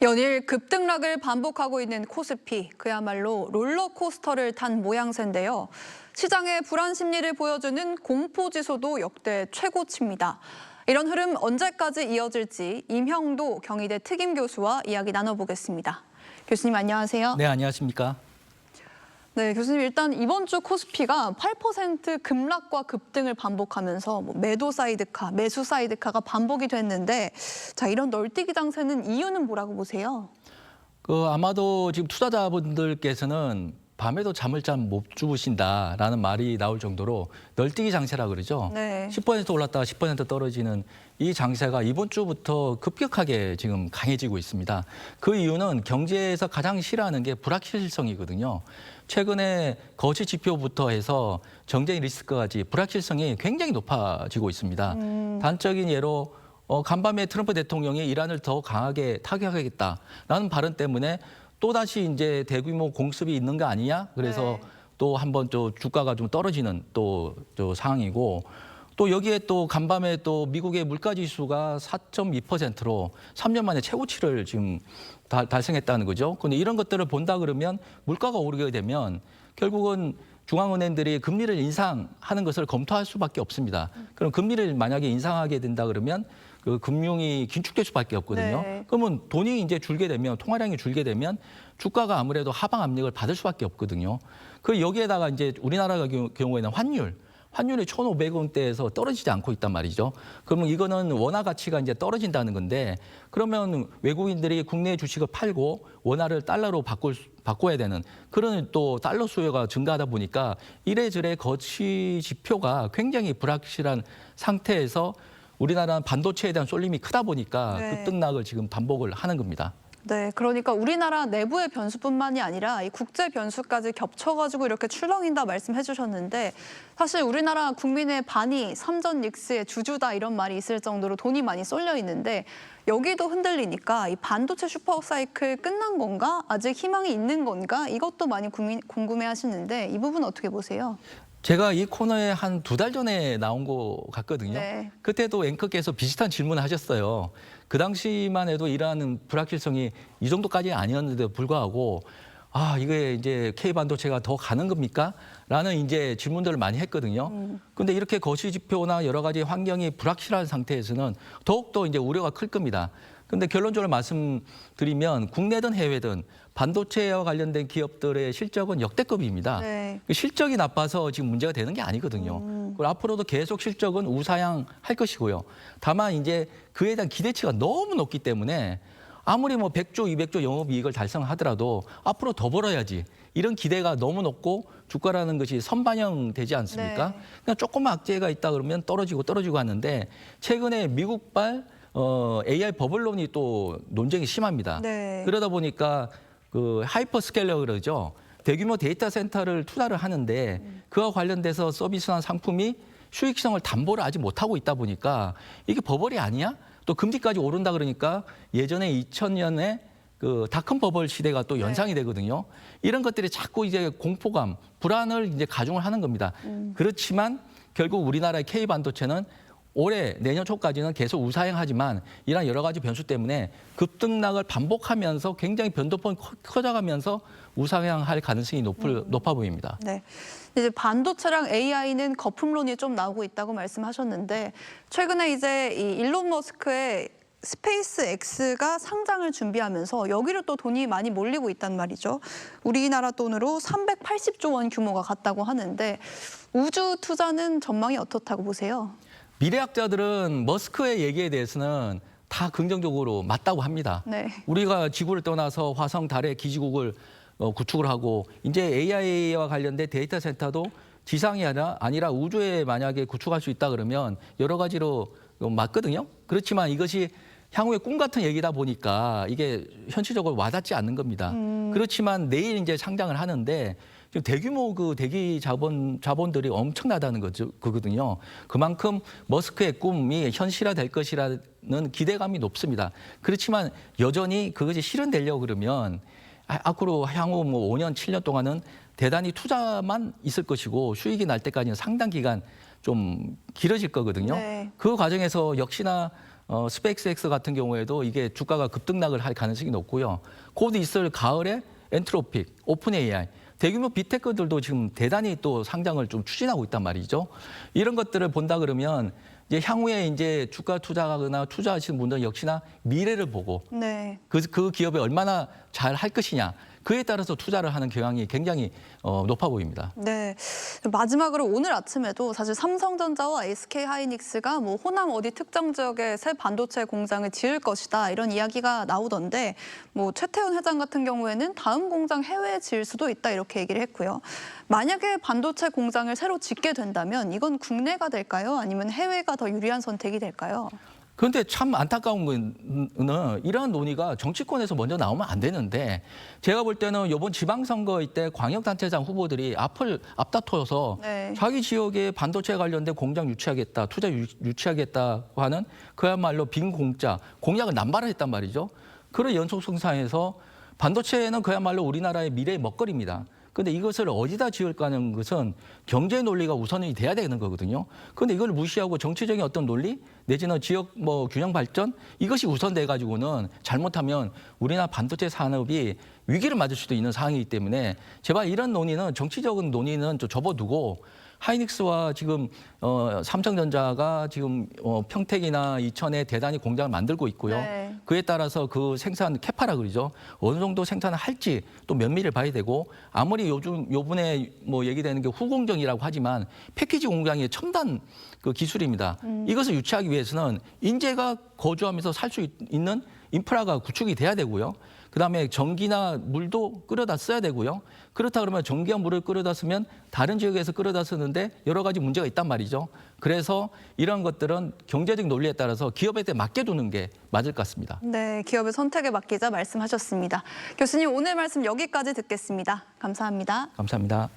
연일 급등락을 반복하고 있는 코스피, 그야말로 롤러코스터를 탄 모양새인데요. 시장의 불안 심리를 보여주는 공포지수도 역대 최고치입니다. 이런 흐름 언제까지 이어질지 임형도 경희대 특임교수와 이야기 나눠보겠습니다. 교수님 안녕하세요. 네, 안녕하십니까. 네, 교수님 일단 이번 주 코스피가 8% 급락과 급등을 반복하면서 매도 사이드카, 매수 사이드카가 반복이 됐는데 자 이런 널뛰기 장세는 이유는 뭐라고 보세요? 아마도 지금 투자자분들께서는 밤에도 잠을 잘 못 주무신다라는 말이 나올 정도로 널뛰기 장세라 그러죠. 네. 10% 올랐다가 10% 떨어지는 이 장세가 이번 주부터 급격하게 지금 강해지고 있습니다. 그 이유는 경제에서 가장 싫어하는 게 불확실성이거든요. 최근에 거시 지표부터 해서 정쟁 리스크까지 불확실성이 굉장히 높아지고 있습니다. 단적인 예로 간밤에 트럼프 대통령이 이란을 더 강하게 타격하겠다라는 발언 때문에 또다시 이제 대규모 공습이 있는 거 아니냐? 그래서 네. 또 한번 또 주가가 좀 떨어지는 또 상황이고 또 여기에 또 간밤에 또 미국의 물가 지수가 4.2%로 3년 만에 최고치를 지금 달성했다는 거죠. 그런데 이런 것들을 본다 그러면 물가가 오르게 되면 결국은 중앙은행들이 금리를 인상하는 것을 검토할 수밖에 없습니다. 그럼 금리를 만약에 인상하게 된다 그러면 그 금융이 긴축될 수밖에 없거든요. 네. 그러면 돈이 이제 줄게 되면 통화량이 줄게 되면 주가가 아무래도 하방 압력을 받을 수밖에 없거든요. 그 여기에다가 이제 우리나라 경우에는 환율이 1,500원대에서 떨어지지 않고 있단 말이죠. 그러면 이거는 원화 가치가 이제 떨어진다는 건데 그러면 외국인들이 국내 주식을 팔고 원화를 달러로 바꿔야 되는 그런 또 달러 수요가 증가하다 보니까 이래저래 거치 지표가 굉장히 불확실한 상태에서 우리나라는 반도체에 대한 쏠림이 크다 보니까 네. 급등락을 지금 반복을 하는 겁니다. 네, 그러니까 우리나라 내부의 변수뿐만이 아니라 이 국제 변수까지 겹쳐가지고 이렇게 출렁인다 말씀해 주셨는데 사실 우리나라 국민의 반이 삼전 닉스의 주주다 이런 말이 있을 정도로 돈이 많이 쏠려 있는데 여기도 흔들리니까 이 반도체 슈퍼사이클 끝난 건가? 아직 희망이 있는 건가? 이것도 많이 궁금해 하시는데 이 부분 어떻게 보세요? 제가 이 코너에 한 2달 전에 나온 것 같거든요. 네. 그때도 앵커께서 비슷한 질문을 하셨어요. 그 당시만 해도 이러한 불확실성이 이 정도까지 아니었는데도 불구하고 이게 이제 K반도체가 더 가는 겁니까? 라는 이제 질문들을 많이 했거든요. 근데 이렇게 거시 지표나 여러 가지 환경이 불확실한 상태에서는 더욱더 이제 우려가 클 겁니다. 근데 결론적으로 말씀드리면 국내든 해외든 반도체와 관련된 기업들의 실적은 역대급입니다. 네. 실적이 나빠서 지금 문제가 되는 게 아니거든요. 그리고 앞으로도 계속 실적은 우상향할 것이고요. 다만 이제 그에 대한 기대치가 너무 높기 때문에 아무리 100조, 200조 영업이익을 달성하더라도 앞으로 더 벌어야지. 이런 기대가 너무 높고 주가라는 것이 선반영되지 않습니까? 네. 그냥 조금만 악재가 있다 그러면 떨어지고 하는데 최근에 미국발 AI 버블론이 또 논쟁이 심합니다. 네. 그러다 보니까 그 하이퍼스케일러 그러죠. 대규모 데이터 센터를 투자를 하는데 그와 관련돼서 서비스나 상품이 수익성을 담보를 아직 못하고 있다 보니까 이게 버블이 아니야? 또 금리까지 오른다 그러니까 예전에 2000년에 그 닷컴 버블 시대가 또 연상이 되거든요. 이런 것들이 자꾸 이제 공포감, 불안을 이제 가중을 하는 겁니다. 그렇지만 결국 우리나라의 K반도체는 올해 내년 초까지는 계속 우상향하지만 이런 여러 가지 변수 때문에 급등락을 반복하면서 굉장히 변동폭이 커져가면서 우상향할 가능성이 높아 보입니다. 네. 이제 반도체랑 AI는 거품론이 좀 나오고 있다고 말씀하셨는데 최근에 이제 이 일론 머스크의 스페이스X가 상장을 준비하면서 여기로 또 돈이 많이 몰리고 있단 말이죠. 우리나라 돈으로 380조 원 규모가 갔다고 하는데 우주 투자는 전망이 어떻다고 보세요? 미래학자들은 머스크의 얘기에 대해서는 다 긍정적으로 맞다고 합니다. 네. 우리가 지구를 떠나서 화성, 달에 기지국을 구축을 하고 이제 AI와 관련된 데이터 센터도 지상이 아니라 우주에 만약에 구축할 수 있다 그러면 여러 가지로 맞거든요. 그렇지만 이것이 향후의 꿈 같은 얘기다 보니까 이게 현실적으로 와닿지 않는 겁니다. 그렇지만 내일 이제 상장을 하는데 지금 대규모 그 대기 자본들이 엄청나다는 거거든요. 그만큼 머스크의 꿈이 현실화될 것이라는 기대감이 높습니다. 그렇지만 여전히 그것이 실현되려고 그러면 앞으로 향후 5년, 7년 동안은 대단히 투자만 있을 것이고 수익이 날 때까지는 상당 기간 좀 길어질 거거든요. 네. 그 과정에서 역시나 스페이스X 같은 경우에도 이게 주가가 급등락을 할 가능성이 높고요. 곧 있을 가을에 엔트로픽, 오픈 AI, 대규모 빅테크들도 지금 대단히 또 상장을 좀 추진하고 있단 말이죠. 이런 것들을 본다 그러면 이제 향후에 이제 주가 투자하거나 투자하시는 분들은 역시나 미래를 보고 네. 그 기업이 얼마나 잘 할 것이냐, 그에 따라서 투자를 하는 경향이 굉장히 높아 보입니다. 네. 마지막으로 오늘 아침에도 사실 삼성전자와 SK하이닉스가 뭐 호남 어디 특정 지역에 새 반도체 공장을 지을 것이다 이런 이야기가 나오던데 뭐 최태원 회장 같은 경우에는 다음 공장 해외에 지을 수도 있다 이렇게 얘기를 했고요. 만약에 반도체 공장을 새로 짓게 된다면 이건 국내가 될까요? 아니면 해외가 더 유리한 선택이 될까요? 그런데 참 안타까운 거는 이러한 논의가 정치권에서 먼저 나오면 안 되는데, 제가 볼 때는 이번 지방선거일 때 광역단체장 후보들이 앞을 앞다퉈서 네. 자기 지역에 반도체 관련된 공장 유치하겠다, 투자 유치하겠다고 하는 그야말로 빈 공약을 남발을 했단 말이죠. 그런 연속성상에서 반도체는 그야말로 우리나라의 미래의 먹거리입니다. 근데 이것을 어디다 지을까 하는 것은 경제 논리가 우선이 돼야 되는 거거든요. 근데 이걸 무시하고 정치적인 어떤 논리 내지는 지역 뭐 균형 발전 이것이 우선돼 가지고는 잘못하면 우리나라 반도체 산업이 위기를 맞을 수도 있는 상황이기 때문에 제발 이런 논의는 정치적인 논의는 좀 접어두고 하이닉스와 지금 삼성전자가 지금 평택이나 이천에 대단히 공장을 만들고 있고요. 네. 그에 따라서 그 생산 캐파라 그러죠. 어느 정도 생산을 할지 또 면밀히 봐야 되고, 아무리 요번에 뭐 얘기되는 게 후공정이라고 하지만 패키지 공장의 첨단 그 기술입니다. 이것을 유치하기 위해서는 인재가 거주하면서 살 수 있는 인프라가 구축이 돼야 되고요. 그다음에 전기나 물도 끌어다 써야 되고요. 그렇다 그러면 전기와 물을 끌어다 쓰면 다른 지역에서 끌어다 쓰는데 여러 가지 문제가 있단 말이죠. 그래서 이런 것들은 경제적 논리에 따라서 기업에 맡겨두는 게 맞을 것 같습니다. 네, 기업의 선택에 맡기자 말씀하셨습니다. 교수님 오늘 말씀 여기까지 듣겠습니다. 감사합니다. 감사합니다.